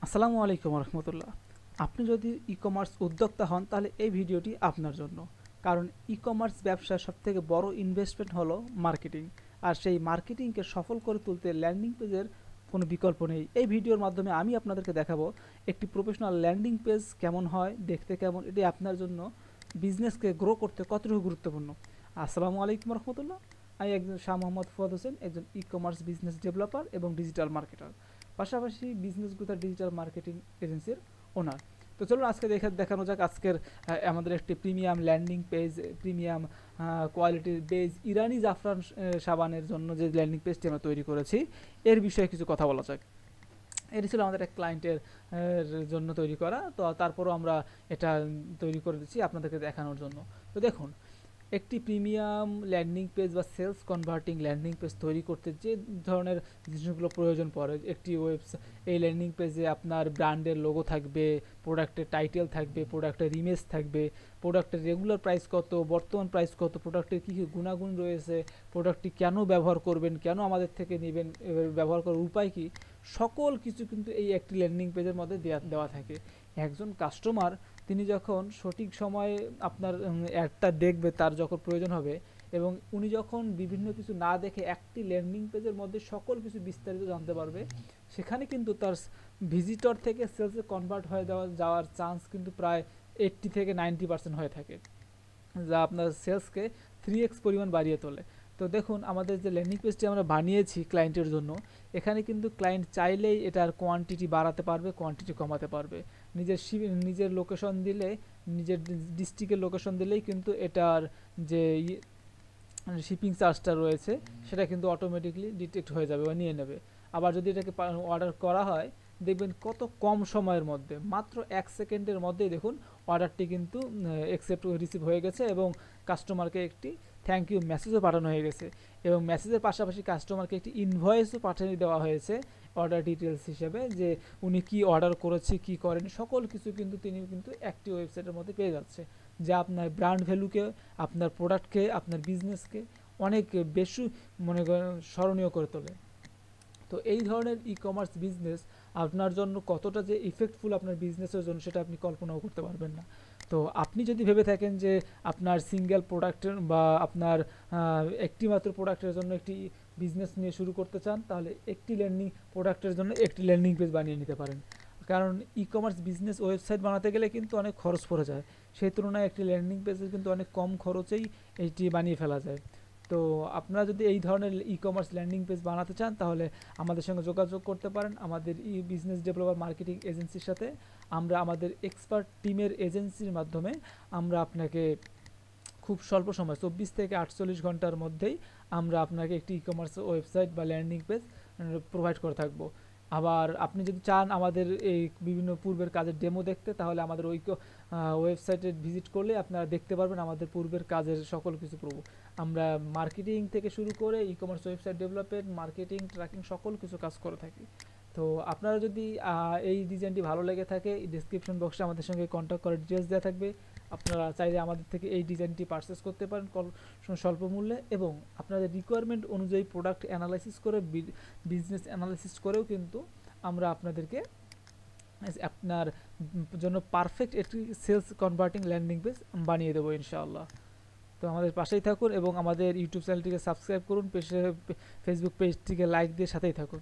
আসসালামু আলাইকুম রহমতুল্লাহ। আপনি যদি ই কমার্স উদ্যোক্তা হন তাহলে এই ভিডিওটি আপনার জন্য। কারণ ই কমার্স ব্যবসার সবথেকে বড় ইনভেস্টমেন্ট হলো মার্কেটিং। আর সেই মার্কেটিংকে সফল করে তুলতে ল্যান্ডিং পেজের কোনো বিকল্প নেই। এই ভিডিওর মাধ্যমে আমি আপনাদেরকে দেখাবো একটি প্রফেশনাল ল্যান্ডিং পেজ কেমন হয়, দেখতে কেমন, এটি আপনার জন্য বিজনেসকে গ্রো করতে কতটুকু গুরুত্বপূর্ণ। আসসালামু আলাইকুম রহমতুল্লাহ। আমি একজন শাহ মোহাম্মদ ফুয়াদ হোসেন, একজন ই কমার্স বিজনেস ডেভেলপার এবং ডিজিটাল মার্কেটার, পাশাপাশি বিজনেস গ্রোথ আর ডিজিটাল মার্কেটিং এজেন্সির ওনার। তো চলুন আজকে দেখানো যাক আজকের আমাদের একটি প্রিমিয়াম ল্যান্ডিং পেজ, প্রিমিয়াম কোয়ালিটির বেজ ইরানি জাফরান সাবানের জন্য যে ল্যান্ডিং পেজটি আমরা তৈরি করেছি এর বিষয়ে কিছু কথা বলা যাক। এটি ছিল আমাদের এক ক্লায়েন্টের জন্য তৈরি করা, তো তারপরও আমরা এটা তৈরি করে দিচ্ছি আপনাদেরকে দেখানোর জন্য। তো দেখুন, একটি প্রিমিয়াম ল্যান্ডিং পেজ বা সেলস কনভার্টিং ল্যান্ডিং পেজ তৈরি করতে যে ধরনের জিনিসগুলো প্রয়োজন পড়ে, একটি এই ল্যান্ডিং পেজে আপনার ব্র্যান্ডের লোগো থাকবে, প্রোডাক্টের টাইটেল থাকবে, প্রোডাক্টের ইমেজ থাকবে, প্রোডাক্টের রেগুলার প্রাইস কত, বর্তমান প্রাইস কত, প্রোডাক্টের কী কী গুণাগুণ রয়েছে, প্রোডাক্টটি কেন ব্যবহার করবেন, কেন আমাদের থেকে নেবেন, ব্যবহার করার উপায় কী, সকল কিছু কিন্তু এই একটি ল্যান্ডিং পেজের মধ্যে দেওয়া থাকে। একজন কাস্টমার তিনি যখন সঠিক সময়ে আপনার অ্যাডটা দেখবে, তার যখন প্রয়োজন হবে, এবং উনি যখন বিভিন্ন কিছু না দেখে একটি ল্যান্ডিং পেজের মধ্যে সকল কিছু বিস্তারিত জানতে পারবে, সেখানে কিন্তু তার ভিজিটর থেকে সেলসে কনভার্ট হয়ে যাওয়ার চান্স কিন্তু প্রায় 80 থেকে 90% হয়ে থাকে, যা আপনার সেলসকে 3x পরিমাণ বাড়িয়ে তোলে। তো দেখুন, আমাদের যে ল্যান্ডিং পেজটি আমরা বানিয়েছি ক্লায়েন্টের জন্য, এখানে কিন্তু ক্লায়েন্ট চাইলেই এটার কোয়ান্টিটি বাড়াতে পারবে, কোয়ান্টিটি কমাতে পারবে। নিজের লোকেশন দিলে, নিজের ডিস্ট্রিক্টের লোকেশন দিলেই কিন্তু এটার যে শিপিং চার্জটা রয়েছে সেটা কিন্তু অটোমেটিকলি ডিটেক্ট হয়ে যাবে বা নিয়ে নেবে। আবার যদি এটাকে অর্ডার করা হয়, দেখবেন কত কম সময়ের মধ্যে, মাত্র 1 সেকেন্ডের মধ্যেই দেখুন অর্ডারটি কিন্তু অ্যাকসেপ্ট রিসিভ হয়ে গেছে এবং কাস্টমারকে একটি থ্যাংক ইউ মেসেজও পাঠানো হয়ে গেছে, এবং মেসেজের পাশাপাশি কাস্টমারকে একটি ইনভয়েসও পাঠিয়ে দেওয়া হয়েছে অর্ডার ডিটেলস হিসেবে, যে উনি কি অর্ডার করেছে, কি করেন, সকল কিছু কিন্তু তিনি কিন্তু একটি ওয়েবসাইটের মধ্যে পেয়ে যাচ্ছে, যা আপনার ব্র্যান্ড ভ্যালুকে, আপনার প্রোডাক্টকে, আপনার বিজনেসকে অনেক বেশি মনে করেন স্মরণীয় করে তোলে। তো এই ধরনের ই কমার্স বিজনেস আপনার জন্য কতটা যে ইফেক্টফুল আপনার বিজনেসের জন্য, সেটা আপনি কল্পনাও করতে পারবেন না। তো আপনি যদি ভেবে থাকেন যে আপনার সিঙ্গেল প্রোডাক্টের বা আপনার একটি মাত্র প্রোডাক্টের জন্য একটি বিজনেস নিয়ে শুরু করতে চান, তাহলে একটি প্রোডাক্টের জন্য একটি ল্যান্ডিং পেজ বানিয়ে নিতে পারেন। কারণ ই কমার্স বিজনেস ওয়েবসাইট বানাতে গেলে কিন্তু অনেক খরচ পড়ে যায়, সেই তুলনায় একটি ল্যান্ডিং পেজে কিন্তু অনেক কম খরচেই এইটি বানিয়ে ফেলা যায়। তো আপনারা যদি এই ধরনের ই কমার্স ল্যান্ডিং পেজ বানাতে চান, তাহলে আমাদের সঙ্গে যোগাযোগ করতে পারেন আমাদের ই বিজনেস ডেভেলপার মার্কেটিং এজেন্সির সাথে। আমরা আমাদের এক্সপার্ট টিমের এজেন্সির মাধ্যমে আমরা আপনাকে খুব স্বল্প সময় 24 থেকে 48 ঘন্টার মধ্যেই আমরা আপনাকে একটি ই কমার্স ওয়েবসাইট বা ল্যান্ডিং পেজ প্রোভাইড করে থাকবো। আবার আপনি যদি চান আমাদের এই বিভিন্ন পূর্বের কাজের ডেমো দেখতে, তাহলে আমাদের ওই ওয়েবসাইটে ভিজিট করলে আপনারা দেখতে পারবেন আমাদের পূর্বের কাজের সকল কিছু আমরা মার্কেটিং থেকে শুরু করে e commerce website development, marketing, tracking সকল কিছু কাজ করে থাকি। তো আপনারা যদি এই ডিজাইনটি ভালো লেগে থাকে, ডিসক্রিপশন বক্সে আমাদের সঙ্গে কন্ট্যাক্ট করার ডিটেলস দেওয়া থাকবে। আপনারা চাইলে আমাদের থেকে এই ডিজাইনটি পারচেস করতে পারেন স্বল্প মূল্যে, এবং আপনাদের রিকোয়ারমেন্ট অনুযায়ী প্রোডাক্ট অ্যানালাইসিস করে, বিজনেস অ্যানালাইসিস করেও কিন্তু আমরা আপনাদেরকে আপনার জন্য পারফেক্ট একটি সেলস কনভার্টিং ল্যান্ডিং পেজ বানিয়ে দেবো ইনশাআল্লাহ। তো আমাদের পাশেই থাকুন এবং আমাদের ইউটিউব চ্যানেলটিকে সাবস্ক্রাইব করুন, ফেসবুক পেজটিকে লাইক দিয়ে সাথেই থাকুন।